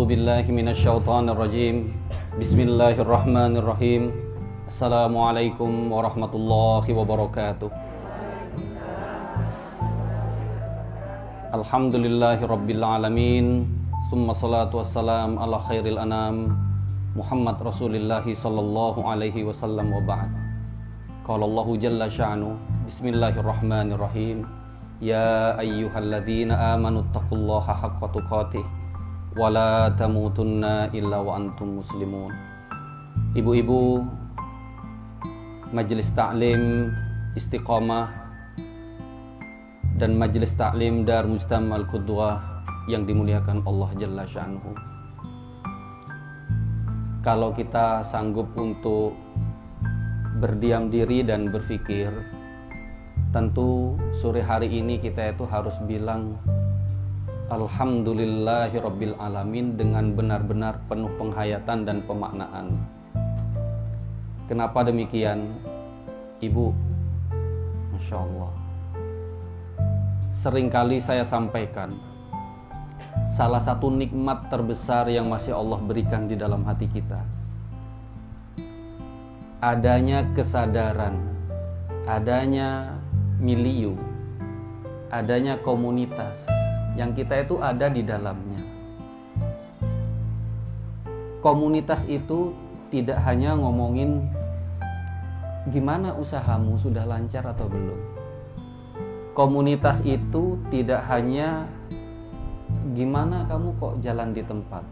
A'udzu billahi minasyaitonir rajim. Bismillahirrahmanirrahim. Assalamualaikum warahmatullahi wabarakatuh. Alhamdulillahirabbil alamin. Tsumma salatu wassalam ala khairil anam Muhammad Rasulillah sallallahu alaihi wasallam wa ba'd. Qala Allahu jalla sya'nu. Bismillahirrahmanirrahim. Ya ayyuhalladzina amanu taqullaha haqqa tuqatih wa la tamutunna illa wa antum muslimun. Ibu-ibu Majelis Ta'lim Istiqomah dan Majelis Ta'lim Dar Mujtama' Al-Qudwah yang dimuliakan Allah Jalla Sya'nuhu. Kalau kita sanggup untuk berdiam diri dan berpikir, tentu sore hari ini kita itu harus bilang Alhamdulillahirabbil alamin dengan benar-benar penuh penghayatan dan pemaknaan. Kenapa demikian? Ibu, Masya Allah, seringkali saya sampaikan, salah satu nikmat terbesar yang masih Allah berikan di dalam hati kita, adanya kesadaran, adanya milieu, adanya komunitas yang kita itu ada di dalamnya. Komunitas itu tidak hanya ngomongin gimana usahamu, sudah lancar atau belum. Komunitas itu tidak hanya gimana kamu kok jalan di tempat.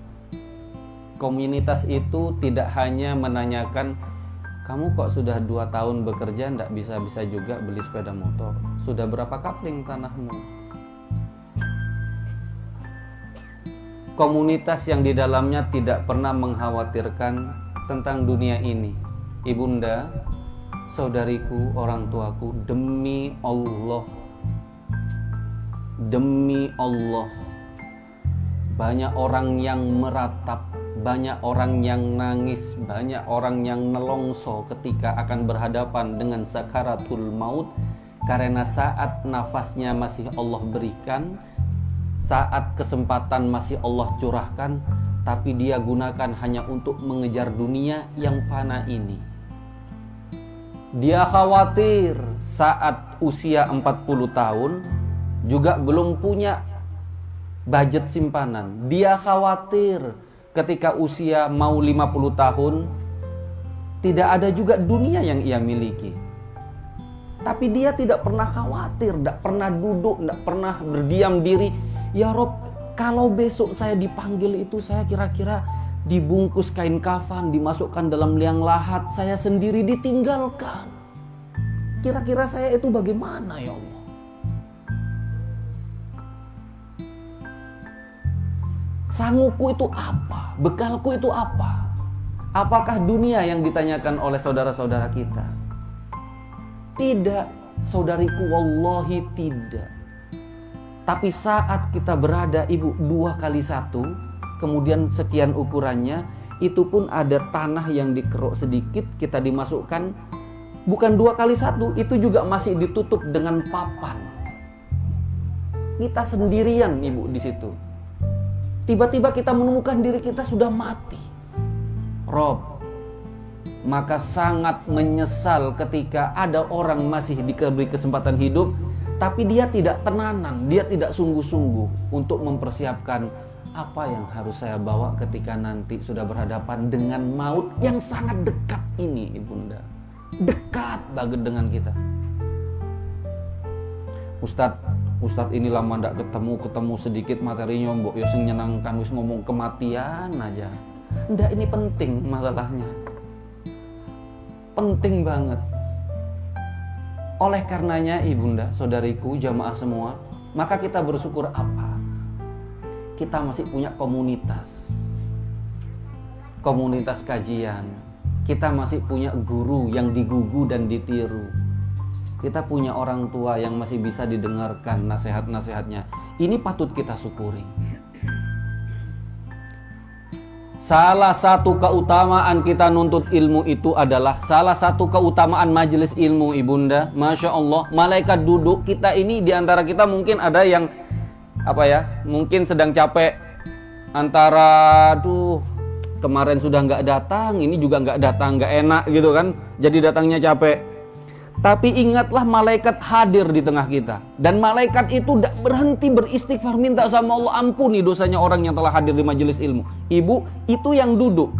Komunitas itu tidak hanya menanyakan kamu kok sudah 2 tahun bekerja ndak bisa-bisa juga beli sepeda motor, sudah berapa kapling tanahmu. Komunitas yang di dalamnya tidak pernah mengkhawatirkan tentang dunia ini. Ibunda, saudariku, orang tuaku, demi Allah, banyak orang yang meratap, banyak orang yang nangis, banyak orang yang nelongso ketika akan berhadapan dengan sakaratul maut, karena saat nafasnya masih Allah berikan, saat kesempatan masih Allah curahkan, tapi dia gunakan hanya untuk mengejar dunia yang fana ini. Dia khawatir saat usia 40 tahun juga belum punya budget simpanan. Dia khawatir ketika usia mau 50 tahun tidak ada juga dunia yang ia miliki. Tapi dia tidak pernah khawatir, tidak pernah duduk, tidak pernah berdiam diri. Ya Rob, kalau besok saya dipanggil itu, saya kira-kira dibungkus kain kafan, dimasukkan dalam liang lahat, saya sendiri ditinggalkan. Kira-kira saya itu bagaimana ya Allah? Sanggupku itu apa? Bekalku itu apa? Apakah dunia yang ditanyakan oleh saudara-saudara kita? Tidak, saudariku, wallahi tidak. Tapi saat kita berada, ibu, 2x1, kemudian sekian ukurannya, itu pun ada tanah yang dikeruk sedikit, kita dimasukkan, bukan 2x1, itu juga masih ditutup dengan papan. Kita sendirian, ibu, di situ. Tiba-tiba kita menemukan diri kita sudah mati. Rob, maka sangat menyesal ketika ada orang masih diberi kesempatan hidup, tapi dia tidak tenanan, dia tidak sungguh-sungguh untuk mempersiapkan apa yang harus saya bawa ketika nanti sudah berhadapan dengan maut yang sangat dekat ini, ibunda. Dekat banget dengan kita. Ustadz ini lama ndak ketemu sedikit materinya mbok ya sing nyenangkan, wis ngomong kematian aja. Ndak, ini penting masalahnya. Penting banget. Oleh karenanya ibunda, saudariku, jamaah semua, maka kita bersyukur apa? Kita masih punya komunitas. Komunitas kajian. Kita masih punya guru yang digugu dan ditiru. Kita punya orang tua yang masih bisa didengarkan nasihat-nasihatnya. Ini patut kita syukuri. Salah satu keutamaan kita nuntut ilmu itu adalah salah satu keutamaan majelis ilmu, ibunda. Masya Allah, malaikat duduk. Kita ini diantara kita mungkin ada yang mungkin sedang capek, antara kemarin sudah nggak datang, ini juga nggak datang, nggak enak gitu kan, jadi datangnya capek. Tapi ingatlah malaikat hadir di tengah kita, dan malaikat itu tidak berhenti beristighfar, minta sama Allah ampuni dosanya orang yang telah hadir di majelis ilmu. Ibu, itu yang duduk,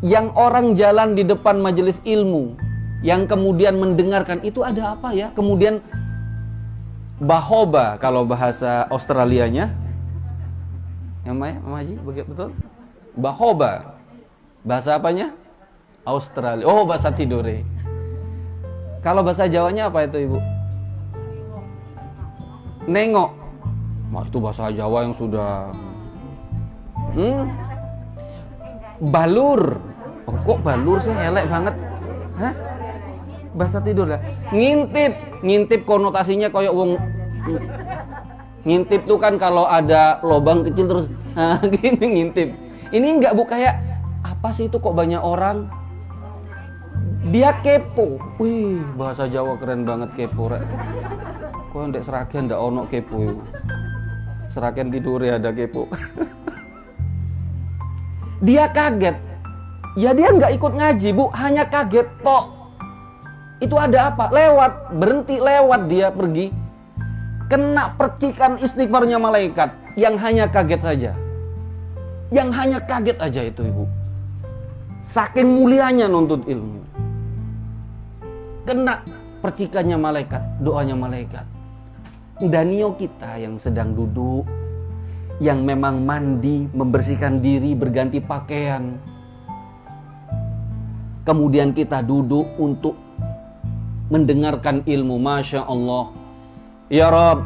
yang orang jalan di depan majelis ilmu, yang kemudian mendengarkan, itu ada apa ya? Kemudian bahoba kalau bahasa Australianya, yang Mama Haji, betul? Bahoba, bahasa apanya? Australia. Oh, bahasa tidore. Kalau bahasa Jawanya apa itu, Ibu? Nengok. Wah, itu bahasa Jawa yang sudah balur. Oh, kok balur sih, elek banget. Hah? Bahasa tidur ya? Ngintip. Ngintip konotasinya kayak wong. Ngintip tuh kan kalau ada lubang kecil terus gini ngintip. Ini enggak, Bu, kayak apa sih itu kok banyak orang dia kepo. Wih, bahasa Jawa keren banget, kepo rek. Kok ndek Seragen ndak ono kepo. Seragen tidur ya ada kepo. Dia kaget. Ya dia nggak ikut ngaji, Bu, hanya kaget tok. Itu ada apa? Lewat, berhenti lewat, dia pergi. Kena percikan istighfarnya malaikat, yang hanya kaget saja. Yang hanya kaget aja itu, Ibu. Saking mulianya nuntut ilmu. Kena percikannya malaikat, doanya malaikat. Danio kita yang sedang duduk, yang memang mandi, membersihkan diri, berganti pakaian. Kemudian kita duduk untuk mendengarkan ilmu. Masya Allah. Ya Rabb,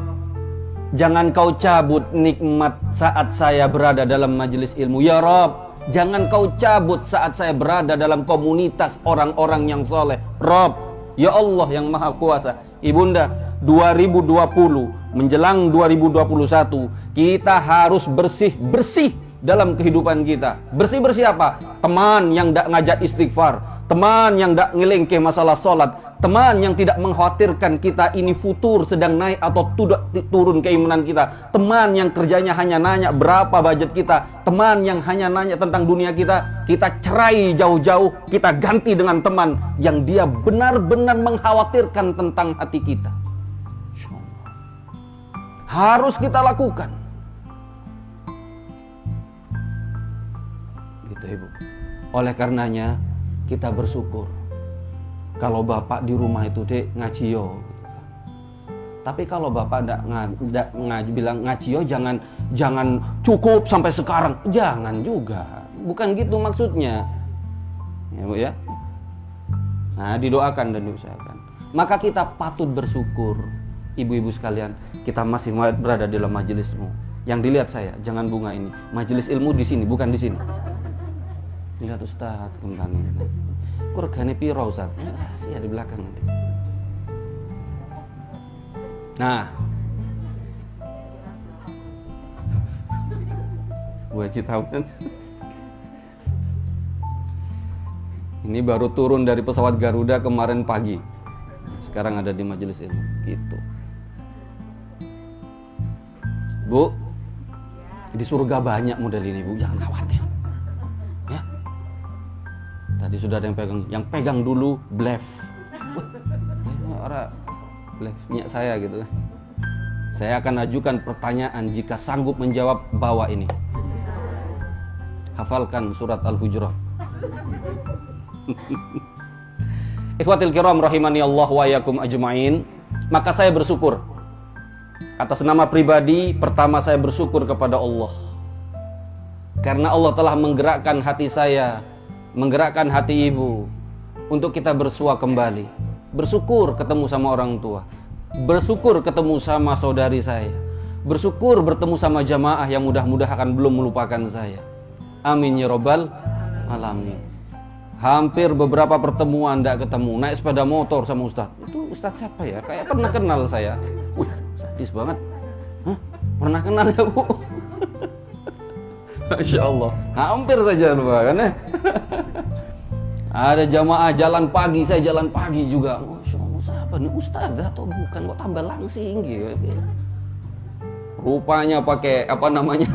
jangan kau cabut nikmat saat saya berada dalam majelis ilmu. Ya Rabb, jangan kau cabut saat saya berada dalam komunitas orang-orang yang soleh. Rabb, ya Allah yang maha kuasa. Ibunda, 2020 menjelang 2021 kita harus bersih-bersih dalam kehidupan kita. Bersih-bersih apa? Teman yang tidak ngajak istighfar, teman yang tidak ngelengkeh masalah sholat, teman yang tidak mengkhawatirkan kita ini futur sedang naik atau tidak turun keimanan kita, teman yang kerjanya hanya nanya berapa budget kita, teman yang hanya nanya tentang dunia kita cerai jauh-jauh, kita ganti dengan teman yang dia benar-benar mengkhawatirkan tentang hati kita. Harus kita lakukan. Gitu, Ibu. Oleh karenanya kita bersyukur kalau Bapak di rumah itu dek ngaji yo. Tapi kalau Bapak ndak ngaji, bilang ngaji yo, jangan cukup sampai sekarang. Jangan juga. Bukan gitu maksudnya. Ya, Bu ya. Nah, didoakan dan diusahakan. Maka kita patut bersyukur, ibu-ibu sekalian, kita masih berada di dalam majelismu. Yang dilihat saya, jangan bunga ini. Majelis ilmu di sini, bukan di sini. Lihat Ustaz, kembali. Kurgane piro Ustaz? Rahasia di belakang nanti. Nah, Bu Haji tahu kan? Ini baru turun dari pesawat Garuda kemarin pagi. Sekarang ada di majelis ilmu. Gitu. Bu, di surga banyak model ini, Bu. Jangan khawatir. Ya. Tadi sudah ada yang pegang. Yang pegang dulu blef. Orang blefnya saya gitu. Saya akan ajukan pertanyaan, jika sanggup menjawab bawa ini. Hafalkan surat Al-Hujurat. Ikhwatil kiram rahimani Allah wa yakum ajma'in. Maka saya bersyukur. Atas nama pribadi, pertama saya bersyukur kepada Allah. Karena Allah telah menggerakkan hati saya, menggerakkan hati ibu, untuk kita bersua kembali. Bersyukur ketemu sama orang tua. Bersyukur ketemu sama saudari saya. Bersyukur bertemu sama jamaah yang mudah-mudahan belum melupakan saya. Amin ya rabbal alamin. Hampir beberapa pertemuan tidak ketemu, naik sepeda motor sama Ustadz. Itu Ustadz siapa ya? Kayak pernah kenal saya. Wih, sadis banget. Hah? Pernah kenal ya, Bu? Masya Allah. Hampir saja lupa kan ya? Ada jamaah jalan pagi, saya jalan pagi juga. Masya Allah, siapa nih? Ustadz atau bukan? Kok tambah langsing gitu. Rupanya pakai apa namanya?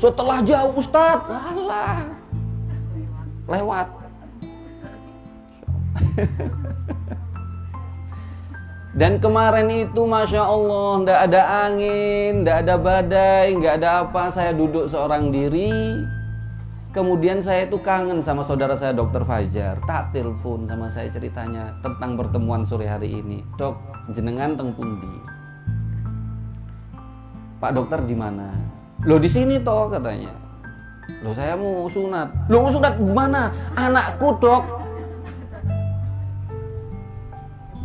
Setelah jauh Ustaz, alah, lewat. Dan kemarin itu Masya Allah, ndak ada angin, ndak ada badai, nggak ada apa. Saya duduk seorang diri. Kemudian saya itu kangen sama saudara saya Dr. Fajar. Tak telepon sama saya ceritanya tentang pertemuan sore hari ini. Dok, jenengan teng pundi? Pak dokter di mana? Loh di sini toh katanya. Loh saya mau sunat. Loh mau sunat gimana? Anakku dok.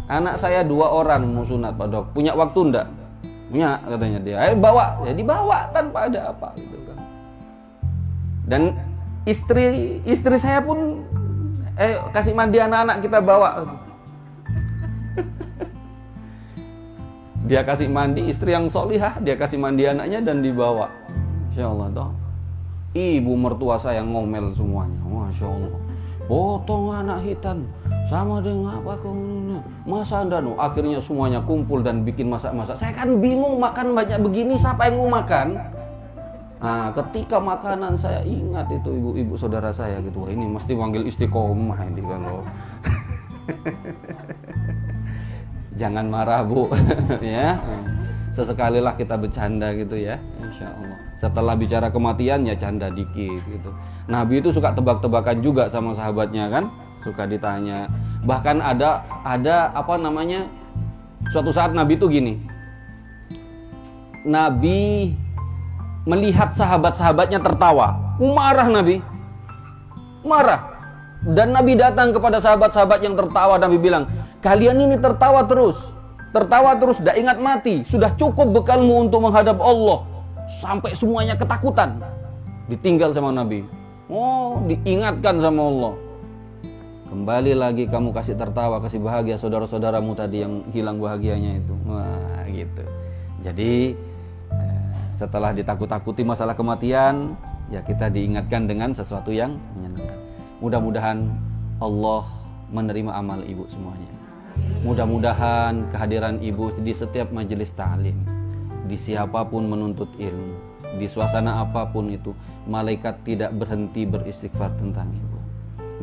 Anak saya 2 orang mau sunat Pak dok. Punya waktu ndak? Punya katanya dia. Ayo bawa. Ya dibawa tanpa ada apa gitu kan. Dan istri saya pun kasih mandi anak-anak kita bawa. Dia kasih mandi, istri yang solihah, dia kasih mandi anaknya dan dibawa. Masya Allah toh. Ibu mertua saya ngomel semuanya. Masya Allah. Potong anak hitam sama dengan apa kamu? Masa anda no? Akhirnya semuanya kumpul dan bikin masak-masak. Saya kan bingung makan banyak begini, siapa yang mau makan? Nah, ketika makanan saya ingat itu ibu-ibu saudara saya gitu. Wah, ini mesti manggil istiqomah ini kan loh. Jangan marah Bu, ya. Sesekali lah kita bercanda gitu ya, Insya Allah. Setelah bicara kematian ya canda dikit gitu. Nabi itu suka tebak-tebakan juga sama sahabatnya kan, suka ditanya. Bahkan ada apa namanya? Suatu saat Nabi itu gini. Nabi melihat sahabat-sahabatnya tertawa, marah Nabi, marah. Dan Nabi datang kepada sahabat-sahabat yang tertawa. Nabi bilang, kalian ini tertawa terus, tidak ingat mati. Sudah cukup bekalmu untuk menghadap Allah. Sampai semuanya ketakutan. Ditinggal sama Nabi. Oh, diingatkan sama Allah. Kembali lagi kamu kasih tertawa, kasih bahagia saudara-saudaramu tadi yang hilang bahagianya itu. Wah, gitu. Jadi setelah ditakut-takuti masalah kematian, ya kita diingatkan dengan sesuatu yang menyenangkan. Mudah-mudahan Allah menerima amal ibu semuanya. Mudah-mudahan kehadiran ibu di setiap majelis ta'lim, di siapapun menuntut ilmu, di suasana apapun itu, malaikat tidak berhenti beristighfar tentang ibu.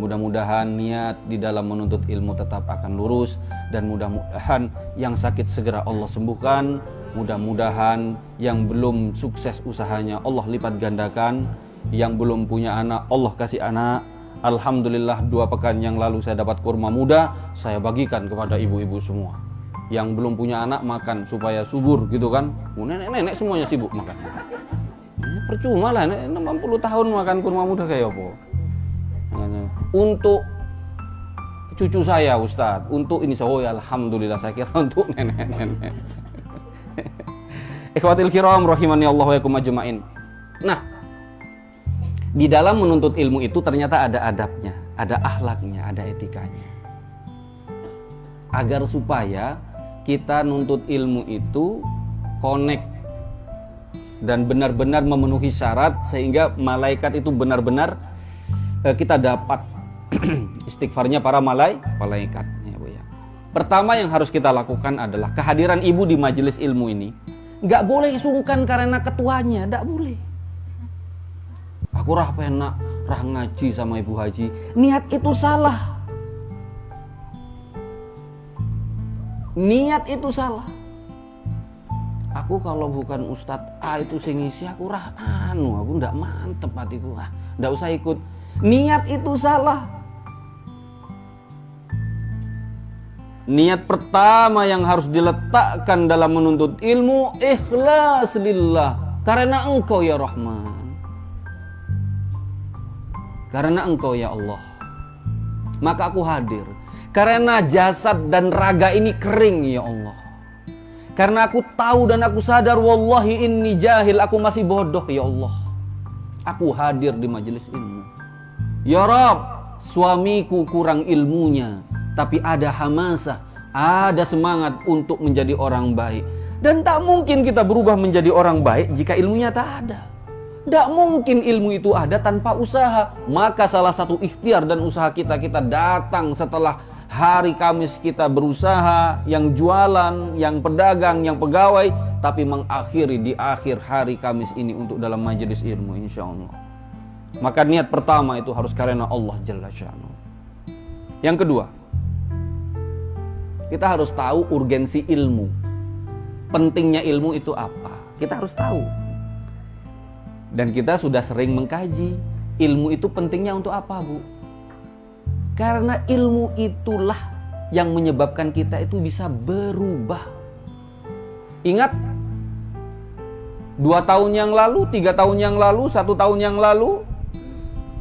Mudah-mudahan niat di dalam menuntut ilmu tetap akan lurus, dan mudah-mudahan yang sakit segera Allah sembuhkan. Mudah-mudahan yang belum sukses usahanya Allah lipat gandakan. Yang belum punya anak Allah kasih anak. Alhamdulillah 2 pekan yang lalu saya dapat kurma muda, saya bagikan kepada ibu-ibu semua. Yang belum punya anak makan supaya subur gitu kan. Nenek-nenek semuanya sibuk makan. Percuma lah 60 tahun makan kurma muda kayak apa. Untuk cucu saya Ustadz, untuk ini saya alhamdulillah, saya kira untuk nenek-nenek. Ikhwatil kiram rahimani Allah wa yakum ajmain. Nah, di dalam menuntut ilmu itu ternyata ada adabnya, ada akhlaknya, ada etikanya. Agar supaya kita nuntut ilmu itu connect dan benar-benar memenuhi syarat, sehingga malaikat itu benar-benar kita dapat istighfarnya para malaikat. Ya, Bu, ya. Pertama yang harus kita lakukan adalah kehadiran ibu di majelis ilmu ini. Nggak boleh sungkan karena ketuanya, nggak boleh. Aku rah penak, rah ngaji sama ibu haji. Niat itu salah. Niat itu salah. Aku kalau bukan Ustadz A itu sing ngisi, aku rah aku ndak mantep hatiku. Ndak usah ikut. Niat itu salah. Niat pertama yang harus diletakkan dalam menuntut ilmu, ikhlas lillah, karena Engkau ya Rahman, karena Engkau ya Allah, maka aku hadir. Karena jasad dan raga ini kering ya Allah, karena aku tahu dan aku sadar, wallahi inni jahil, aku masih bodoh ya Allah, aku hadir di majelis ilmu. Ya Rabb, suamiku kurang ilmunya, tapi ada hamasah, ada semangat untuk menjadi orang baik. Dan tak mungkin kita berubah menjadi orang baik jika ilmunya tak ada. Tak mungkin ilmu itu ada tanpa usaha. Maka salah satu ikhtiar dan usaha kita datang setelah hari Kamis kita berusaha, yang jualan, yang pedagang, yang pegawai, tapi mengakhiri di akhir hari Kamis ini untuk dalam majelis ilmu insya Allah. Maka niat pertama itu harus karena Allah Jalla Sya'nuh. Yang kedua, kita harus tahu urgensi ilmu. Pentingnya ilmu itu apa? Kita harus tahu. Dan kita sudah sering mengkaji ilmu itu pentingnya untuk apa, Bu? Karena ilmu itulah yang menyebabkan kita itu bisa berubah. Ingat 2 tahun yang lalu, 3 tahun yang lalu, 1 tahun yang lalu,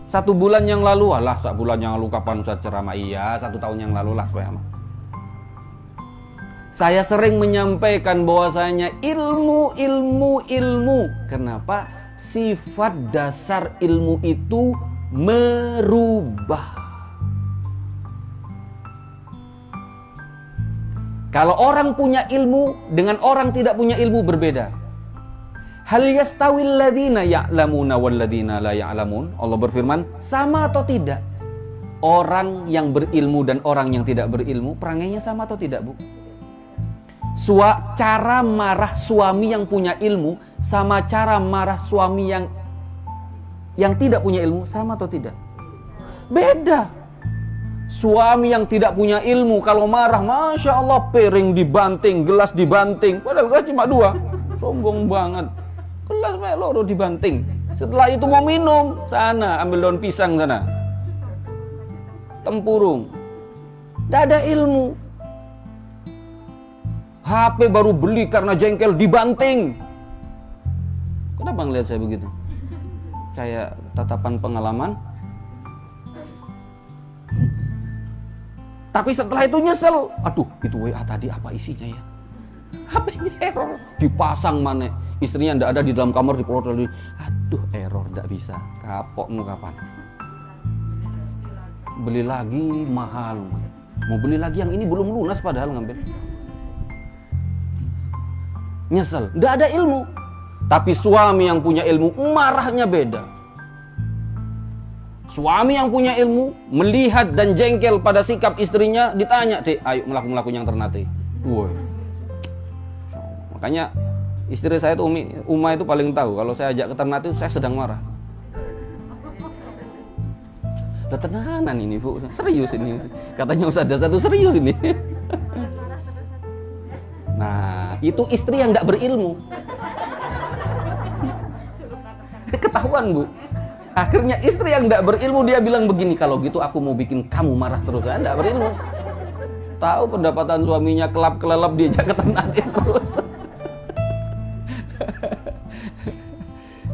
1 bulan yang lalu, alah 1 bulan yang lalu kapan Ustaz ceramah? Iya 1 tahun yang lalu lah supaya. Saya sering menyampaikan bahwasanya ilmu. Kenapa? Sifat dasar ilmu itu merubah. Kalau orang punya ilmu dengan orang tidak punya ilmu berbeda. Hal yastawil ladzina ya'lamuna wal ladzina la ya'lamun. Allah berfirman, sama atau tidak? Orang yang berilmu dan orang yang tidak berilmu, perangainya sama atau tidak, Bu? Cara marah suami yang punya ilmu sama cara marah suami yang tidak punya ilmu sama atau tidak? Beda. Suami yang tidak punya ilmu kalau marah, Masya Allah, piring dibanting, gelas dibanting, padahal gelas cuma 2. Sombong banget. Gelas meloro dibanting. Setelah itu mau minum, sana ambil daun pisang sana, tempurung. Tidak ada ilmu. HP baru beli karena jengkel dibanting. Kenapa ngeliat saya begitu? Kayak tatapan pengalaman. Tapi setelah itu nyesel. Aduh, itu WA tadi apa isinya ya? HP-nya error. Dipasang mana? Istrinya ndak ada di dalam kamar, dipelot lagi. Aduh, error, ndak bisa. Kapokmu kapan? Beli lagi mahal. Mau beli lagi yang ini belum lunas padahal ngambil. Nyesel, nggak ada ilmu. Tapi suami yang punya ilmu marahnya beda. Suami yang punya ilmu melihat dan jengkel pada sikap istrinya, ditanya, "Dek, ayo melakukan yang ternate." Woi. Makanya istri saya itu Uma itu paling tahu kalau saya ajak ke Ternate saya sedang marah. Lah tenanan ini, Bu. Serius ini. Katanya Ustaz satu serius ini. Nah, itu istri yang tidak berilmu. Ketahuan, Bu. Akhirnya istri yang tidak berilmu dia bilang begini, kalau gitu aku mau bikin kamu marah terus. Saya tidak berilmu. Tahu pendapatan suaminya kelap-kelelep diajak ke Ternate terus.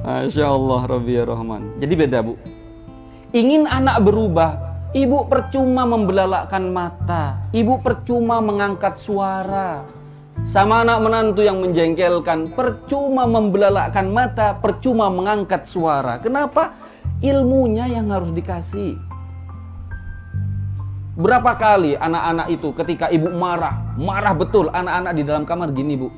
Masya Allah, Rabbi ya Rahman. Jadi beda, Bu. Ingin anak berubah, ibu percuma membelalakkan mata, ibu percuma mengangkat suara. Sama anak menantu yang menjengkelkan, percuma membelalakkan mata, percuma mengangkat suara. Kenapa? Ilmunya yang harus dikasih. Berapa kali anak-anak itu ketika ibu marah betul, anak-anak di dalam kamar gini, Bu.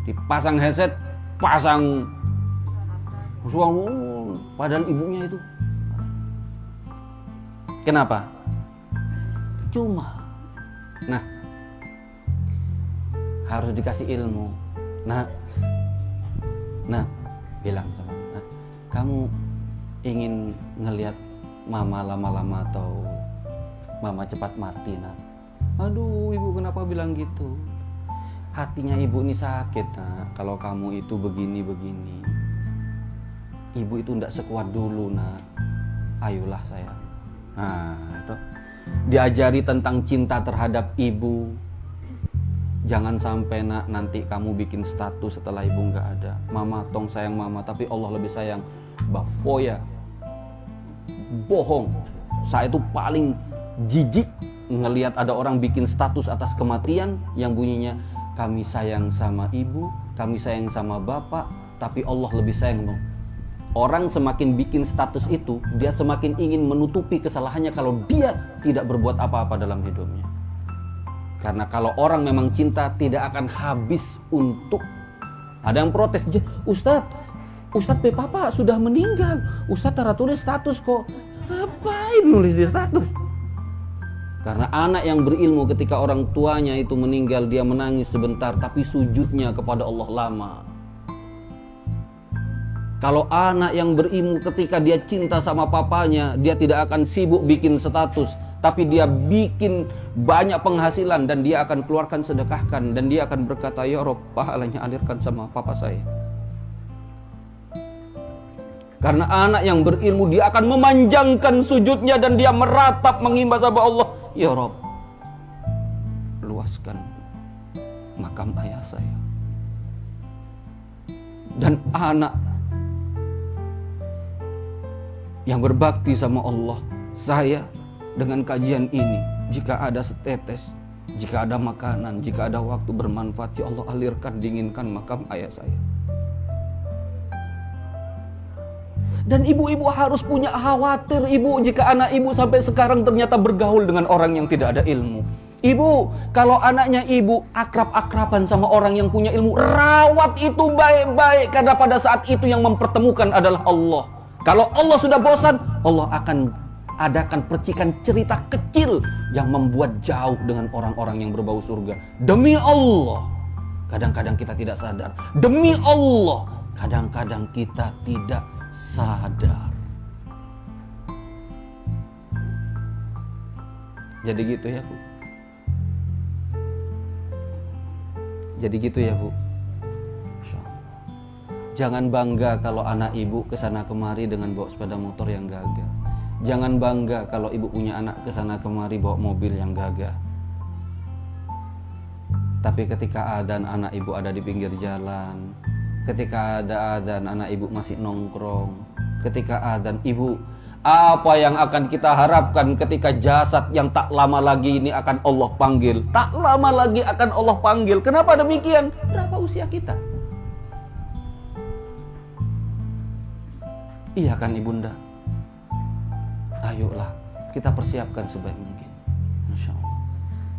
Dipasang headset, pasang suara, padahal ibunya itu. Kenapa? Cuma. Nah, harus dikasih ilmu. Nah, bilang sama, nah, kamu ingin ngelihat mama lama-lama atau mama cepat mati, nah? Aduh, ibu kenapa bilang gitu? Hatinya ibu ini sakit, nah. Kalau kamu itu begini-begini, ibu itu tidak sekuat dulu, nah. Ayolah sayang. Nah, itu diajari tentang cinta terhadap ibu. Jangan sampai nak nanti kamu bikin status setelah ibu nggak ada. Mama tong sayang mama, tapi Allah lebih sayang Bafoya. Bohong. Saya itu paling jijik ngelihat ada orang bikin status atas kematian yang bunyinya kami sayang sama ibu, kami sayang sama bapak, tapi Allah lebih sayang. Orang semakin bikin status itu, dia semakin ingin menutupi kesalahannya kalau dia tidak berbuat apa-apa dalam hidupnya. Karena kalau orang memang cinta tidak akan habis untuk. Ada yang protes, Ustadz Papa sudah meninggal, Ustadz taruh tulis status kok. Ngapain nulis di status? Karena anak yang berilmu ketika orang tuanya itu meninggal, dia menangis sebentar, tapi sujudnya kepada Allah lama. Kalau anak yang berilmu ketika dia cinta sama papanya, dia tidak akan sibuk bikin status, tapi dia bikin banyak penghasilan dan dia akan keluarkan, sedekahkan, dan dia akan berkata, ya Rob, pahalanya alirkan sama papa saya. Karena anak yang berilmu, dia akan memanjangkan sujudnya dan dia meratap mengimbas sama Allah, ya Rob, luaskan makam ayah saya. Dan anak yang berbakti sama Allah, saya dengan kajian ini, jika ada setetes, jika ada makanan, jika ada waktu bermanfaat, ya Allah alirkan, dinginkan makam ayah saya. Dan ibu-ibu harus punya khawatir, ibu, jika anak ibu sampai sekarang ternyata bergaul dengan orang yang tidak ada ilmu. Ibu, kalau anaknya ibu akrab-akraban sama orang yang punya ilmu, rawat itu baik-baik, karena pada saat itu yang mempertemukan adalah Allah. Kalau Allah sudah bosan, Allah akan adakan percikan cerita kecil yang membuat jauh dengan orang-orang yang berbau surga. Demi Allah, kadang-kadang kita tidak sadar. Demi Allah, kadang-kadang kita tidak sadar. Jadi gitu ya Bu. Jadi gitu ya Bu. Jangan bangga kalau anak ibu kesana kemari dengan bawa sepeda motor yang gagah. Jangan bangga kalau ibu punya anak kesana kemari bawa mobil yang gagah. Tapi ketika adzan anak ibu ada di pinggir jalan, ketika ada adzan anak ibu masih nongkrong, ketika adzan ibu, apa yang akan kita harapkan ketika jasad yang tak lama lagi ini akan Allah panggil? Tak lama lagi akan Allah panggil. Kenapa demikian? Berapa usia kita? Iya kan ibunda? Ayolah kita persiapkan sebaik mungkin. Masya Allah.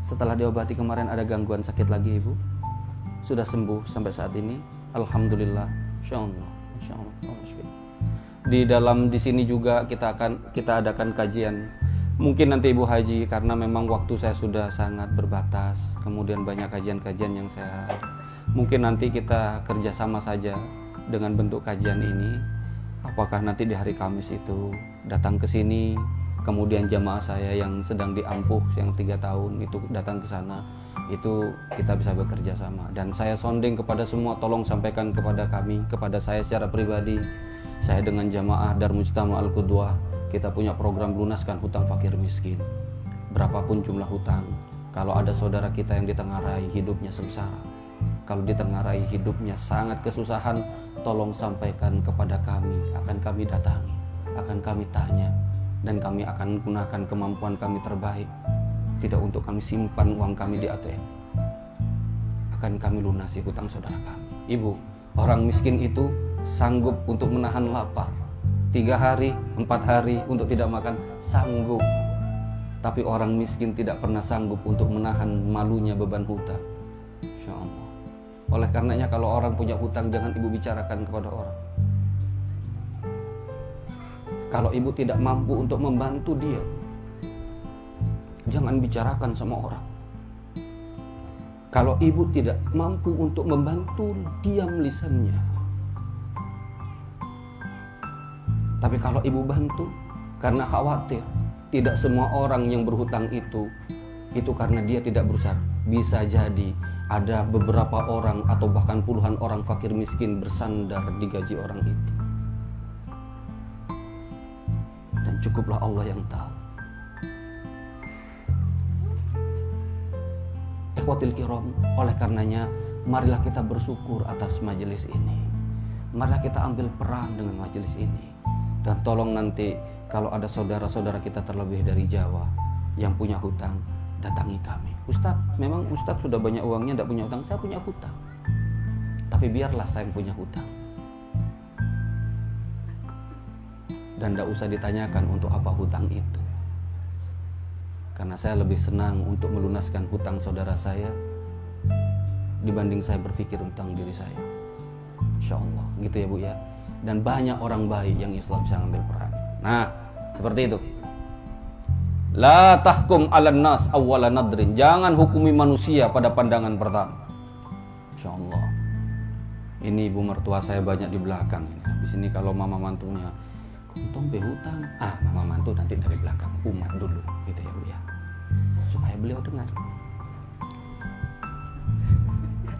Setelah diobati kemarin ada gangguan sakit lagi ibu, sudah sembuh sampai saat ini. Alhamdulillah. Masya Allah. Masya Allah. Di sini juga kita adakan kajian. Mungkin nanti Ibu Haji, karena memang waktu saya sudah sangat berbatas. Kemudian banyak kajian-kajian yang saya, mungkin nanti kita kerjasama saja dengan bentuk kajian ini. Apakah nanti di hari Kamis itu datang ke sini, kemudian jamaah saya yang sedang diampuh yang 3 tahun itu datang ke sana, itu kita bisa bekerja sama. Dan saya sounding kepada semua, tolong sampaikan kepada kami, kepada saya secara pribadi. Saya dengan jamaah Darmujtama Al-Qudwah, kita punya program lunaskan hutang fakir miskin. Berapapun jumlah hutang, kalau ada saudara kita yang ditengarai hidupnya sengsara, kalau ditengarai hidupnya sangat kesusahan, tolong sampaikan kepada kami, akan kami datangi, akan kami tanya, dan kami akan gunakan kemampuan kami terbaik. Tidak untuk kami simpan uang kami di ATM, akan kami lunasi hutang saudara kami. Ibu, orang miskin itu sanggup untuk menahan lapar 3 hari, 4 hari untuk tidak makan, sanggup. Tapi orang miskin tidak pernah sanggup untuk menahan malunya beban hutang. Insya Allah. Oleh karenanya kalau orang punya hutang, jangan ibu bicarakan kepada orang. Kalau ibu tidak mampu untuk membantu dia, jangan bicarakan sama orang. Kalau ibu tidak mampu untuk membantu, diam lisannya. Tapi kalau ibu bantu, karena khawatir, tidak semua orang yang berhutang itu karena dia tidak berusaha. Bisa jadi ada beberapa orang atau bahkan puluhan orang fakir miskin bersandar di gaji orang itu. Dan cukuplah Allah yang tahu. Ikhwatil kiram, oleh karenanya marilah kita bersyukur atas majelis ini. Marilah kita ambil peran dengan majelis ini. Dan tolong nanti kalau ada saudara-saudara kita terlebih dari Jawa yang punya hutang, datangi kami. Ustadz, memang Ustadz sudah banyak uangnya, tidak punya hutang. Saya punya hutang, tapi biarlah saya yang punya hutang. Dan tidak usah ditanyakan untuk apa hutang itu, karena saya lebih senang untuk melunaskan hutang saudara saya dibanding saya berpikir tentang diri saya. Insya Allah, gitu ya Bu ya. Dan banyak orang baik yang Islam bisa ambil peran. Nah, seperti itu. La tahkum 'alan nas awwala nadrin. Jangan hukumi manusia pada pandangan pertama. Insyaallah. Ini ibu mertua saya banyak di belakang. Di sini kalau mama mantunya, "Kontong be hutang." Mama mantu nanti dari belakang, umat dulu gitu ya Bu ya. Supaya beliau dengar.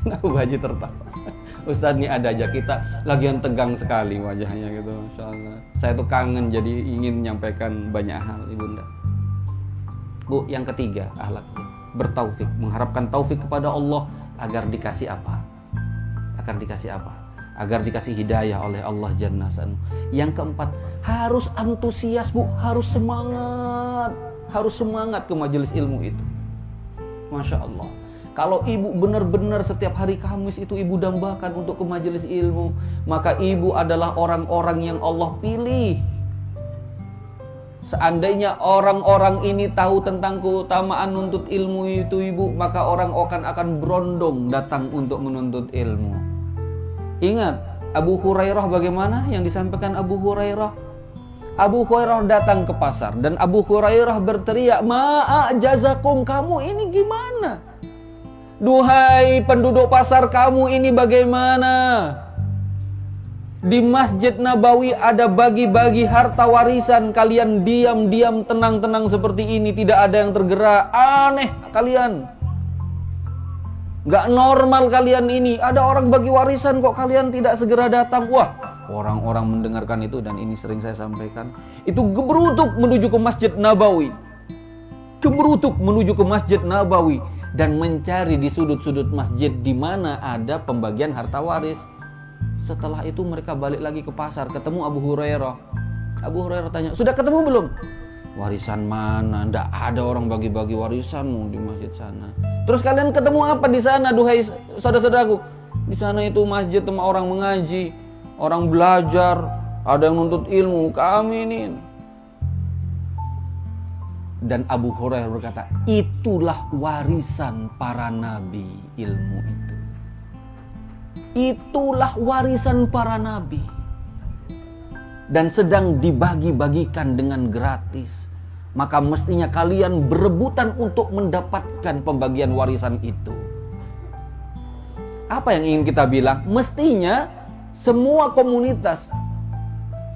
Nah, Bu Haji tertawa. Ustadz ini ada aja, kita lagi yang tegang sekali wajahnya gitu, Masya Allah. Saya tuh kangen, jadi ingin menyampaikan banyak hal, Ibunda. Bu, yang ketiga, akhlaknya bertaufik, mengharapkan taufik kepada Allah agar dikasih apa? Agar dikasih hidayah oleh Allah Jalla Sanu. Yang keempat, harus antusias Bu, harus semangat ke majelis ilmu itu. Masya Allah. Kalau ibu benar-benar setiap hari Kamis itu ibu dambakan untuk ke majelis ilmu, maka ibu adalah orang-orang yang Allah pilih. Seandainya orang-orang ini tahu tentang keutamaan menuntut ilmu itu ibu, maka orang akan berondong datang untuk menuntut ilmu. Ingat, Abu Hurairah bagaimana yang disampaikan Abu Hurairah? Abu Hurairah datang ke pasar dan Abu Hurairah berteriak, "Ma'ajazakum, kamu ini gimana? Duhai penduduk pasar, kamu ini bagaimana? Di Masjid Nabawi ada bagi-bagi harta warisan, kalian diam-diam tenang-tenang seperti ini, tidak ada yang tergerak. Aneh kalian, gak normal kalian ini. Ada orang bagi warisan kok kalian tidak segera datang." Wah, orang-orang mendengarkan itu, dan ini sering saya sampaikan, itu gemerutuk menuju ke Masjid Nabawi. Dan mencari di sudut-sudut masjid di mana ada pembagian harta waris. Setelah itu mereka balik lagi ke pasar, ketemu Abu Hurairah. Abu Hurairah tanya, "Sudah ketemu belum?" "Warisan mana? Nggak ada orang bagi-bagi warisanmu di masjid sana." "Terus kalian ketemu apa di sana, duhai saudara-saudaraku?" "Di sana itu masjid tempat orang mengaji, orang belajar, ada yang nuntut ilmu. Kami ini." Dan Abu Hurairah berkata, itulah warisan para nabi, ilmu itu. Itulah warisan para nabi. Dan sedang dibagi-bagikan dengan gratis. Maka mestinya kalian berebutan untuk mendapatkan pembagian warisan itu. Apa yang ingin kita bilang? Mestinya semua komunitas,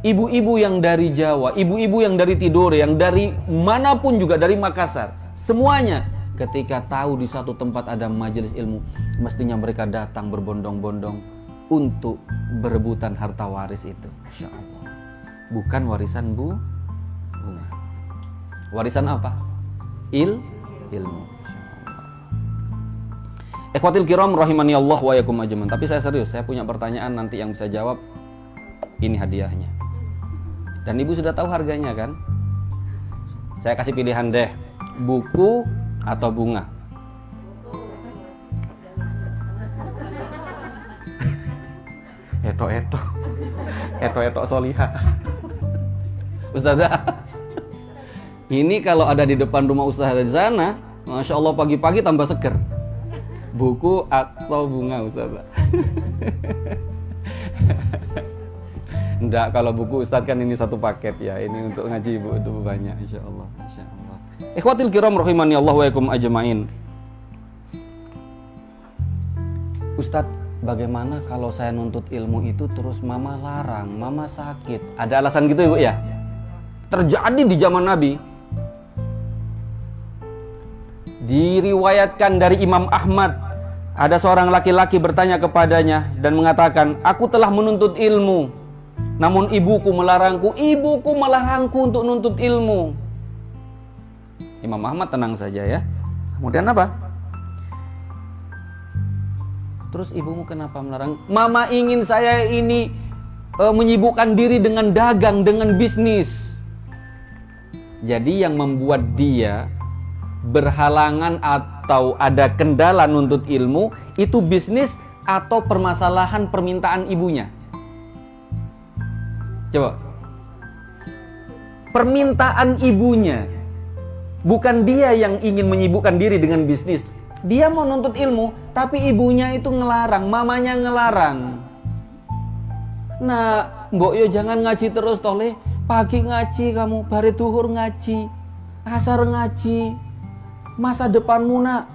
ibu-ibu yang dari Jawa, ibu-ibu yang dari Tidore, yang dari manapun juga, dari Makassar, semuanya ketika tahu di satu tempat ada majelis ilmu, mestinya mereka datang berbondong-bondong untuk berebutan harta waris itu. Insya Allah. Bukan warisan bunga. Warisan apa? Ilmu. Ikhwatil kiram rahimani Allah wa yakum ajmain. Tapi saya serius, saya punya pertanyaan, nanti yang bisa jawab ini hadiahnya. Dan ibu sudah tahu harganya kan? Saya kasih pilihan deh, buku atau bunga. Eto solihah. Ustazah, ini kalau ada di depan rumah Ustazah di sana, Masya Allah pagi-pagi tambah seger. Buku atau bunga Ustazah? Enggak, kalau buku Ustadz kan ini satu paket ya. Ini untuk ngaji ibu itu banyak, Insya Allah. Ikhwatil kiram rahimani Allah wa yakum ajmain. Ustadz, bagaimana kalau saya nuntut ilmu itu terus mama larang, mama sakit? Ada alasan gitu ibu ya? Terjadi di zaman Nabi. Diriwayatkan dari Imam Ahmad, ada seorang laki-laki bertanya kepadanya dan mengatakan, "Aku telah menuntut ilmu, namun ibuku melarangku untuk nuntut ilmu." Imam Ahmad tenang saja ya. Kemudian apa? "Terus ibumu kenapa melarang?" "Mama ingin saya ini menyibukkan diri dengan dagang, dengan bisnis." Jadi yang membuat dia berhalangan atau ada kendala nuntut ilmu itu bisnis atau permasalahan permintaan ibunya. Coba. Permintaan ibunya. Bukan dia yang ingin menyibukkan diri dengan bisnis. Dia mau nuntut ilmu, tapi ibunya itu ngelarang, mamanya ngelarang. "Nah, mbok yo jangan ngaji terus tole. Pagi ngaji kamu, bare duhur ngaji. asar ngaji, masa depanmu nak,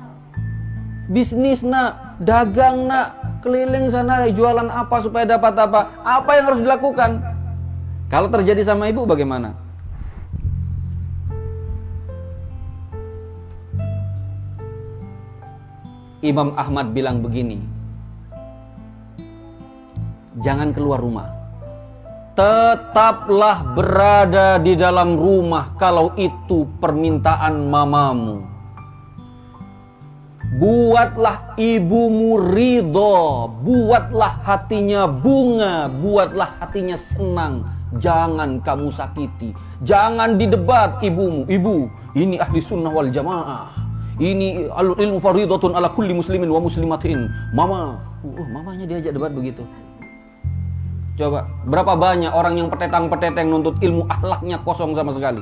bisnis nak, dagang nak, keliling sana jualan apa supaya dapat apa yang harus dilakukan? Kalau terjadi sama ibu bagaimana? Imam Ahmad bilang begini, jangan keluar rumah, tetaplah berada di dalam rumah kalau itu permintaan mamamu. Buatlah ibumu ridho, buatlah hatinya bunga, buatlah hatinya senang. Jangan kamu sakiti, jangan didebat ibumu. Ibu, ini ahli sunnah wal jamaah, ini ilmu faridatun ala kulli muslimin wa muslimatin. Mama, mamanya diajak debat begitu. Coba, berapa banyak orang yang petetang-peteteng nuntut ilmu, akhlaknya kosong sama sekali.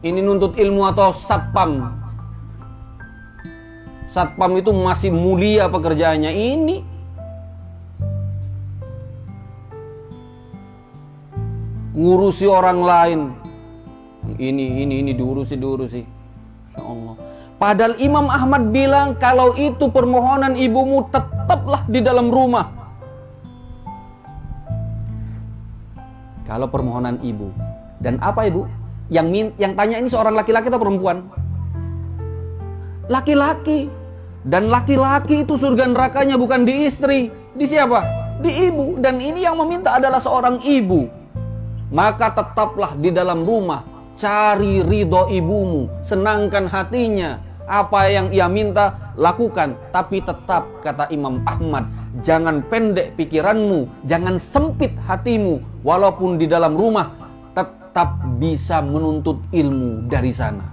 Ini nuntut ilmu atau satpam? Satpam itu masih mulia pekerjaannya. Ini ngurusi orang lain. Ini diurusi. Ya Allah. Padahal Imam Ahmad bilang kalau itu permohonan ibumu, tetaplah di dalam rumah. Kalau permohonan ibu. Dan apa ibu? Yang tanya ini seorang laki-laki atau perempuan? Laki-laki. Dan laki-laki itu surga nerakanya bukan di istri. Di siapa? Di ibu. Dan ini yang meminta adalah seorang ibu. Maka tetaplah di dalam rumah. Cari ridho ibumu. Senangkan hatinya. Apa yang ia minta, lakukan. Tapi tetap, kata Imam Ahmad, jangan pendek pikiranmu. Jangan sempit hatimu. Walaupun di dalam rumah, tetap bisa menuntut ilmu dari sana.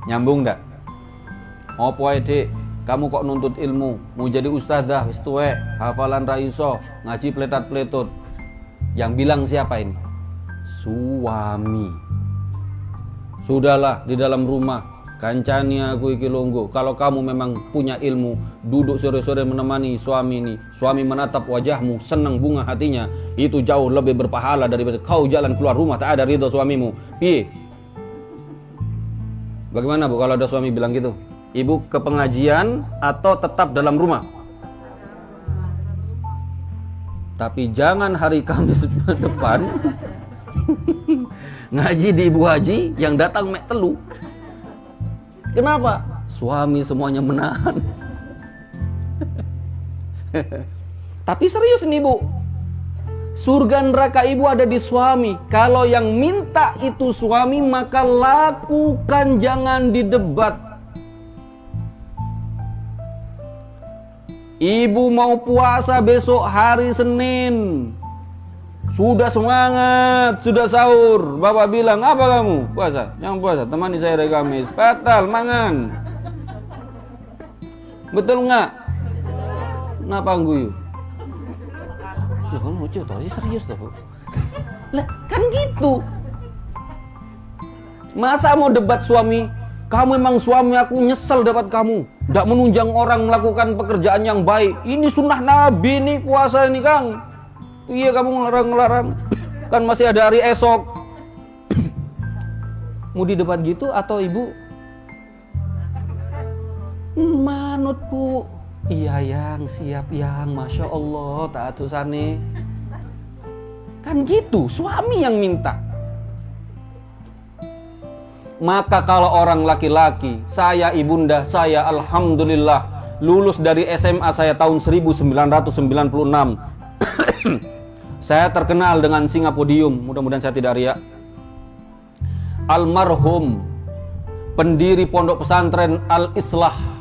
Nyambung enggak? Opo ae, Dik? Kamu kok nuntut ilmu? Mau jadi ustazah, wis tuwek, hafalan ra iso, ngaji pletat-pletut. Yang bilang siapa ini? Suami. Sudahlah di dalam rumah, kancani aku iki longgo. Kalau kamu memang punya ilmu, duduk sore-sore menemani suami ini. Suami menatap wajahmu, senang bunga hatinya. Itu jauh lebih berpahala daripada kau jalan keluar rumah tak ada ridho suamimu. Piye? Bagaimana Bu kalau ada suami bilang gitu? Ibu ke pengajian atau tetap dalam rumah? Tapi jangan hari Kamis depan ngaji di Ibu Haji yang datang mek telu. Kenapa? Suami semuanya menahan. Tapi serius nih Bu, surga neraka ibu ada di suami. Kalau yang minta itu suami, maka lakukan, jangan didebat. Ibu mau puasa besok hari Senin, sudah semangat, sudah sahur. Bapak bilang, apa kamu? Puasa? Yang puasa, temani saya dari Kamis. Batal, mangan. Betul nggak? Kenapa guyu? Ya kamu lucu toh, serius toh Bu. Lah kan gitu. Masa mau debat suami? Kamu emang suami, aku nyesel dapat kamu. Tidak menunjang orang melakukan pekerjaan yang baik. Ini sunnah Nabi nih puasa ini Kang. Iya kamu ngelarang-ngelarang. Kan masih ada hari esok. Mau didebat gitu atau ibu? Manut Bu. Iya yang siap yang, Masya Allah ta'atusane. Kan gitu, suami yang minta. Maka kalau orang laki-laki, saya ibunda, saya alhamdulillah lulus dari SMA saya tahun 1996. Saya terkenal dengan singa podium, mudah-mudahan saya tidak riak. Almarhum pendiri pondok pesantren Al-Islah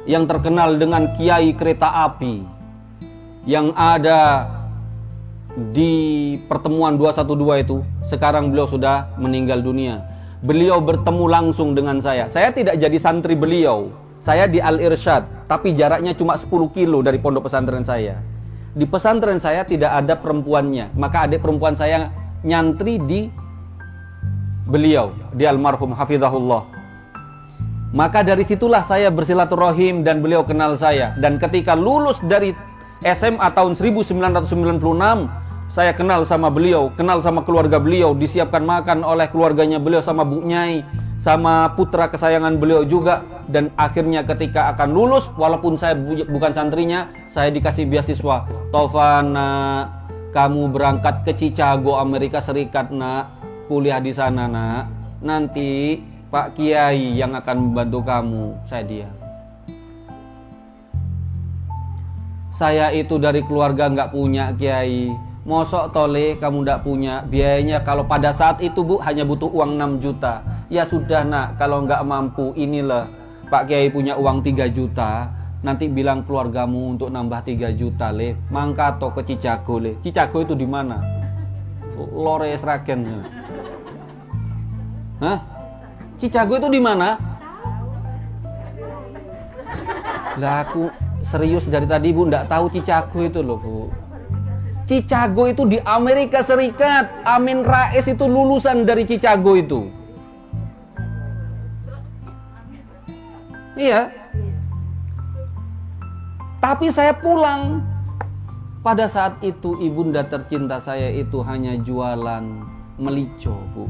yang terkenal dengan Kiai Kereta Api yang ada di pertemuan 212 itu, sekarang beliau sudah meninggal dunia. Beliau bertemu langsung dengan saya. Saya tidak jadi santri beliau. Saya di Al-Irsyad, tapi jaraknya cuma 10 kilo dari pondok pesantren saya. Di pesantren saya tidak ada perempuannya, maka adik perempuan saya nyantri di beliau, di almarhum hafizahullah. Maka dari situlah saya bersilaturahim dan beliau kenal saya. Dan ketika lulus dari SMA tahun 1996, Saya kenal sama beliau, kenal sama keluarga beliau, disiapkan makan oleh keluarganya beliau sama Bu Nyai, sama putra kesayangan beliau juga. Dan akhirnya ketika akan lulus, walaupun saya bukan santrinya, saya dikasih beasiswa. Taufan, nak, kamu berangkat ke Chicago, Amerika Serikat, nak, kuliah di sana, nak. Nanti Pak Kiai yang akan membantu kamu. Saya diam. Saya itu dari keluarga nggak punya, Kiai. Mosok toleh kamu ndak punya. Biayanya kalau pada saat itu, Bu, hanya butuh uang 6 juta. Ya sudah, nak, kalau nggak mampu, inilah Pak Kiai punya uang 3 juta. Nanti bilang keluargamu untuk nambah 3 juta, le. Mangkato ke Chicago, le. Chicago itu di mana? Lore Sragen. Hah? Chicago itu di mana? Lah aku serius dari tadi, Bu, ndak tahu Chicago itu loh, Bu. Chicago itu di Amerika Serikat. Amin Rais itu lulusan dari Chicago itu. Iya. Tapi saya pulang. Pada saat itu ibunda tercinta saya itu hanya jualan melico, Bu.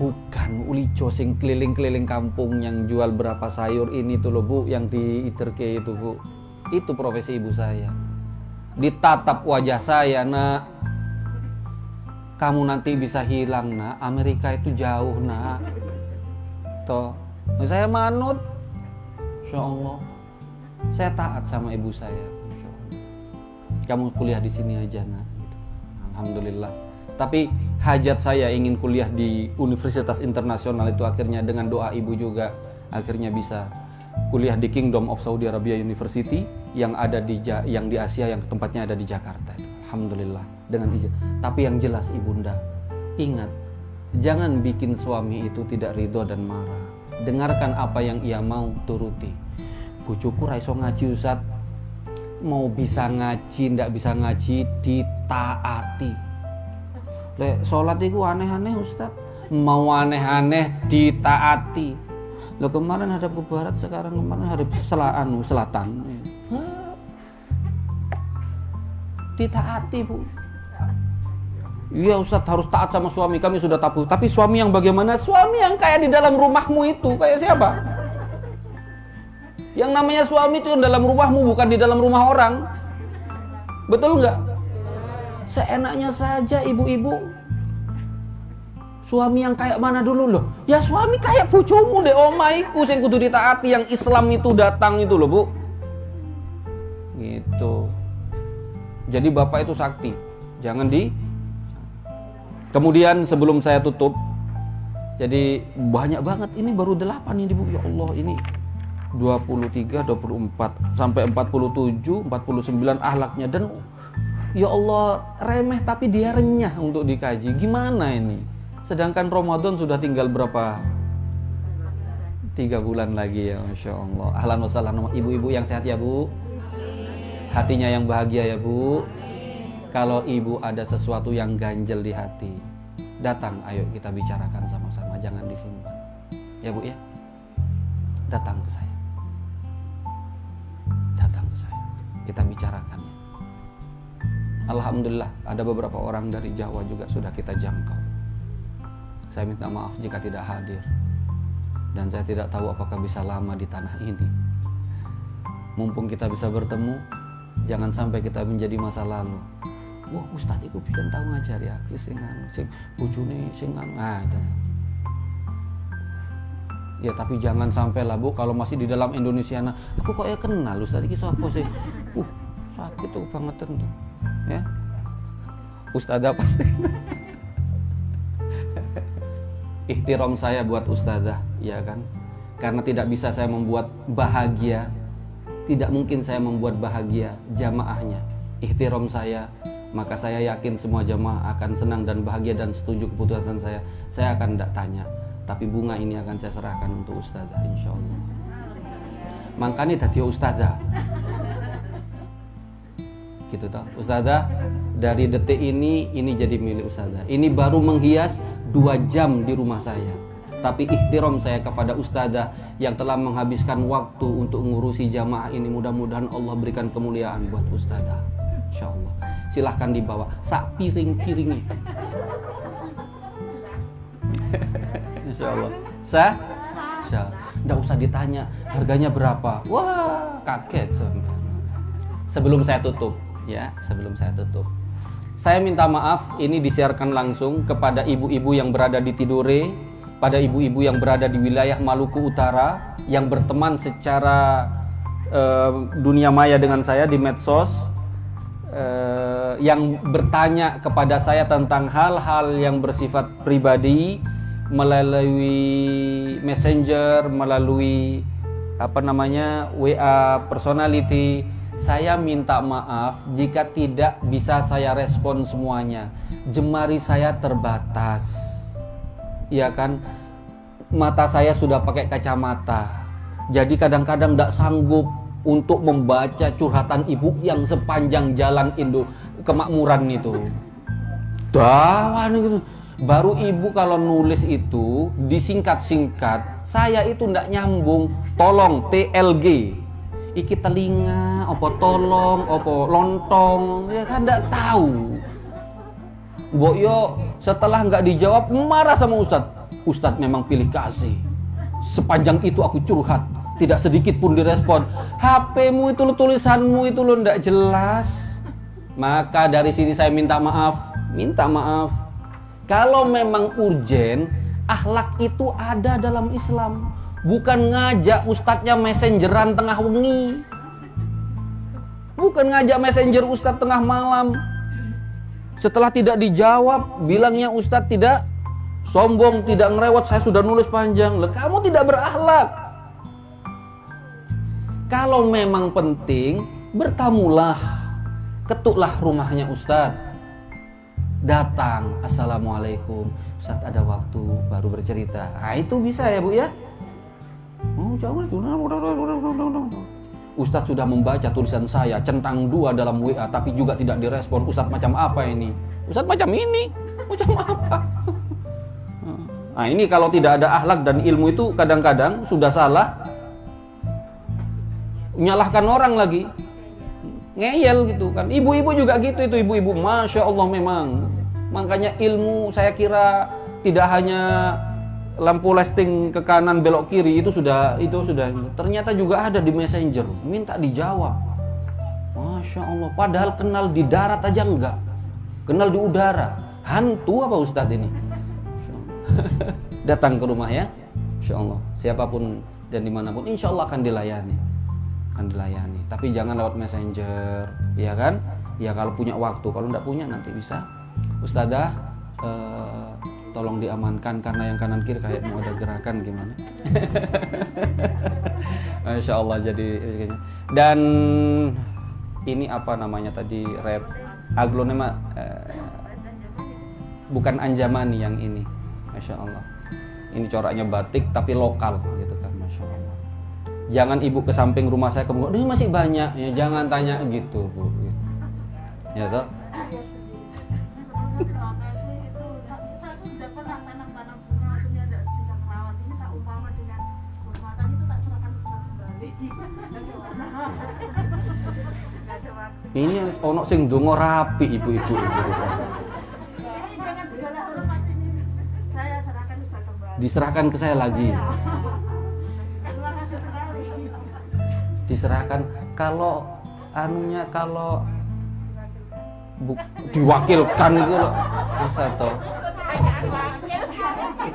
Bukan ulico sing keliling-keliling kampung yang jual berapa sayur ini tuh loh, Bu, yang di Iterke itu, Bu. Itu profesi ibu saya. Ditatap wajah saya, nak, kamu nanti bisa hilang, nak. Amerika itu jauh, nak. Toh, saya manut. Insya Allah. Saya taat sama ibu saya. Insya Allah. Kamu kuliah di sini aja, nak. Alhamdulillah. Tapi hajat saya ingin kuliah di Universitas Internasional itu akhirnya dengan doa ibu juga akhirnya bisa kuliah di Kingdom of Saudi Arabia University yang ada di Asia, yang tempatnya ada di Jakarta. Alhamdulillah dengan izin. Tapi yang jelas ibunda, ingat, jangan bikin suami itu tidak ridho dan marah. Dengarkan apa yang ia mau, turuti. Bojoku ra iso ngaji, Ustaz. Mau bisa ngaji, ndak bisa ngaji, ditaati. Lek salat iku aneh-aneh, Ustaz. Mau aneh-aneh ditaati. Loh, kemarin hadap ke barat, sekarang kemarin hadap selatan. Ditaati, Bu. Iya, Ustaz, harus taat sama suami. Kami sudah tabu. Tapi suami yang bagaimana? Suami yang kayak di dalam rumahmu itu. Kayak siapa? Yang namanya suami itu yang dalam rumahmu, bukan di dalam rumah orang. Betul nggak? Seenaknya saja ibu-ibu. Suami yang kayak mana dulu loh? Ya suami kayak bojomu deh, omaiku sing kudu ditaati, yang Islam itu datang itu loh, Bu. Gitu. Jadi bapak itu sakti. Jangan di. Kemudian sebelum saya tutup, jadi banyak banget, ini baru 8 ini, Bu. Ya Allah, ini 23, 24 sampai 47, 49 akhlaknya, dan ya Allah, remeh tapi dia renyah untuk dikaji. Gimana ini? Sedangkan Ramadan sudah tinggal berapa? 3 bulan lagi ya, Masya Allah. Ahlan wa sahlan, ibu-ibu yang sehat ya, Bu. Hatinya yang bahagia ya, Bu. Kalau ibu ada sesuatu yang ganjel di hati, datang, ayo kita bicarakan sama-sama, jangan disimpan. Ya, Bu ya. Datang ke saya. Datang ke saya. Kita bicarakan. Alhamdulillah, ada beberapa orang dari Jawa juga sudah kita jangkau. Saya minta maaf jika tidak hadir, dan saya tidak tahu apakah bisa lama di tanah ini. Mumpung kita bisa bertemu, jangan sampai kita menjadi masa lalu. Wah, Ustadz itu bikin tahu ngajari aku sing bojone sing itu. Ya tapi jangan sampai lah, Bu, kalau masih di dalam Indonesia, nah, aku kok ya kenal Ustadz iki sapa sih? Sakit tuh banget tuh. Ya. Ustadzah pasti. Ihtiram saya buat ustazah, ya kan? Karena tidak bisa saya membuat bahagia, tidak mungkin saya membuat bahagia jamaahnya. Ihtiram saya, maka saya yakin semua jamaah akan senang dan bahagia dan setuju keputusan saya. Saya akan tidak tanya, tapi bunga ini akan saya serahkan untuk ustazah, insya Allah. Makanya tadi ustazah, gitu toh, ustazah. Dari detik ini jadi milik ustazah. Ini baru menghias 2 jam di rumah saya. Tapi ihtiram saya kepada ustazah yang telah menghabiskan waktu untuk ngurusi jamaah ini. Mudah-mudahan Allah berikan kemuliaan buat ustazah. Insya Allah. Silahkan dibawa. Sak piring-piringnya. Insya Allah. Sah? Insya Allah. Nggak usah ditanya harganya berapa. Wah, kaget. Sebelum saya tutup, ya, sebelum saya tutup. Saya minta maaf, ini disiarkan langsung kepada ibu-ibu yang berada di Tidore, pada ibu-ibu yang berada di wilayah Maluku Utara, yang berteman secara dunia maya dengan saya di medsos, yang bertanya kepada saya tentang hal-hal yang bersifat pribadi melalui messenger, melalui WA personality. Saya minta maaf jika tidak bisa saya respon semuanya. Jemari saya terbatas, ya kan, mata saya sudah pakai kacamata, jadi kadang-kadang tidak sanggup untuk membaca curhatan ibu yang sepanjang jalan kemakmuran itu. Dawan gitu. Baru ibu kalau nulis itu disingkat-singkat, saya itu tidak nyambung. Tolong TLG, iki telinga, opo tolong, opo lontong, ya kan tidak tahu. Mbok yo setelah nggak dijawab marah sama Ustadz. Ustadz memang pilih kasih. Sepanjang itu aku curhat, tidak sedikit pun direspon. HP-mu itu, tulisanmu itu lo ndak jelas. Maka dari sini saya minta maaf. Kalau memang urgen, akhlak itu ada dalam Islam. Bukan ngajak ustadznya messengeran tengah wengi. Bukan ngajak messenger ustadz tengah malam. Setelah tidak dijawab, bilangnya ustadz tidak sombong, tidak ngerewot, saya sudah nulis panjang. Loh, kamu tidak berakhlak. Kalau memang penting, bertamulah. Ketuklah rumahnya ustadz. Datang, assalamualaikum Ustadz, ada waktu baru bercerita. Nah itu bisa ya Bu ya. Ustadz sudah membaca tulisan saya centang 2 dalam WA tapi juga tidak direspon. Ustadz macam apa ini? Ustadz macam ini? Macam apa? Nah ini kalau tidak ada akhlak dan ilmu itu kadang-kadang sudah salah, menyalahkan orang lagi, ngeyel gitu kan. Ibu-ibu juga gitu, itu ibu-ibu Masya Allah memang. Makanya ilmu saya kira tidak hanya lampu lighting ke kanan belok kiri itu sudah ternyata juga ada di messenger, minta dijawab. Masya Allah, padahal kenal di darat aja enggak, kenal di udara. Hantu apa Ustadz ini? Datang ke rumah ya, Insya Allah, siapapun dan dimanapun Insya Allah akan dilayani. Tapi jangan lewat messenger, ya kan? Ya kalau punya waktu, kalau enggak punya nanti bisa. Ustadzah, tolong diamankan karena yang kanan kiri kayak mau ada gerakan gimana? Masya Allah jadi dan ini apa namanya tadi rap aglonema bukan Anjamani yang ini, Masya Allah. Ini coraknya batik tapi lokal gitu kan, Masya Allah. Jangan ibu ke samping rumah saya kemudian ini masih banyak ya, jangan tanya gitu Bu. Ya toh. Ini ono sing dongo rapi ibu-ibu. Diserahkan ke saya lagi. Diserahkan kalau diwakilkan itu loh Ustadz toh.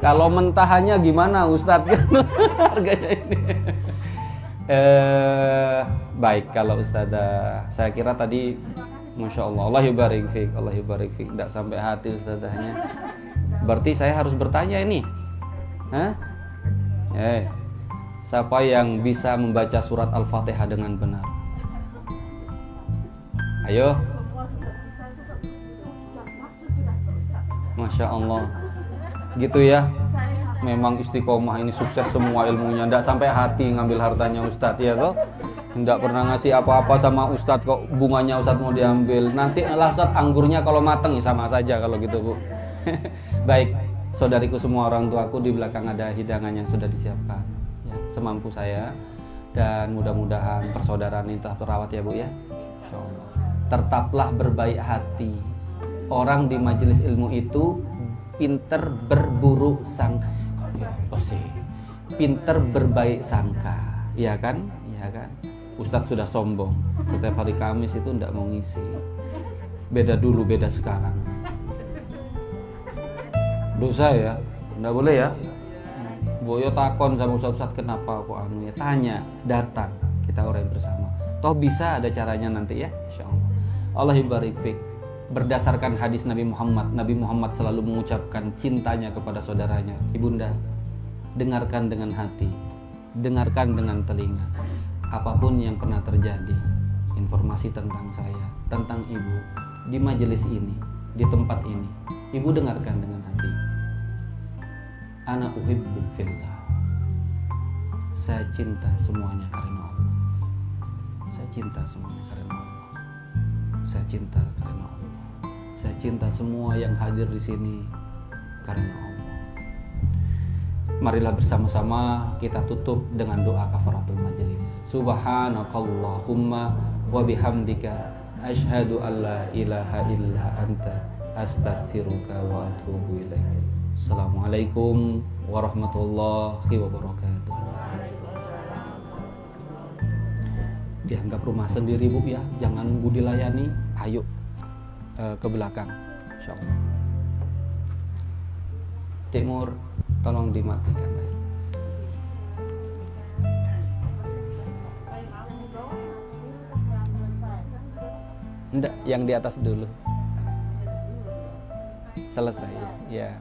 Kalau mentahannya gimana Ustadz kan harganya ini. Baik kalau Ustadzah, saya kira tadi Masya Allah, Allah yubarik fik, tidak sampai hati Ustadzahnya. Berarti saya harus bertanya ini, siapa yang bisa membaca surat Al-Fatihah dengan benar? Ayo. Masya Allah, gitu ya. Memang istiqomah ini sukses semua ilmunya, ndak sampai hati ngambil hartanya Ustadz ya toh. Ndak pernah ngasih apa-apa sama Ustadz kok bunganya Ustadz mau diambil. Nanti Ustadz anggurnya kalau mateng ya sama saja kalau gitu Bu. Baik, saudariku semua, orang tuaku, di belakang ada hidangan yang sudah disiapkan ya, semampu saya, dan mudah-mudahan persaudaraan ini telah terawat ya Bu ya. Insyaallah. tetaplah berbaik hati. Orang di majelis ilmu itu pinter berburu sangka, pinter berbaik sangka, ya kan? Ya kan? Ustadz sudah sombong, setiap hari Kamis itu ndak mau ngisi. Beda dulu, beda sekarang. Dosa ya, ndak boleh ya. Boyo takon sama ustadz kenapa kok anu ya? Tanya, datang, kita urai bersama. Toh bisa ada caranya nanti ya, insyaallah. Allah ibarik fik. Berdasarkan hadis Nabi Muhammad selalu mengucapkan cintanya kepada saudaranya. Ibunda, dengarkan dengan hati, dengarkan dengan telinga. Apapun yang pernah terjadi, informasi tentang saya, tentang ibu, di majelis ini, di tempat ini, ibu dengarkan dengan hati. Ana uhibbu fillah. Saya cinta semuanya karena Allah. Saya cinta semuanya karena Allah. Saya cinta karena Allah. Saya cinta semua yang hadir di sini karena Allah. Marilah bersama-sama kita tutup dengan doa kafaratul majelis. Subhanakallahumma wa bihamdika asyhadu an la ilaha illa anta astaghfiruka wa atubu ilaik. Assalamualaikum warahmatullahi wabarakatuh. Dianggap rumah sendiri Bu ya, jangan nunggu dilayani. Ayo ke belakang, insyaallah. Timur, tolong dimatikan. Enggak, yang di atas dulu. Selesai ya.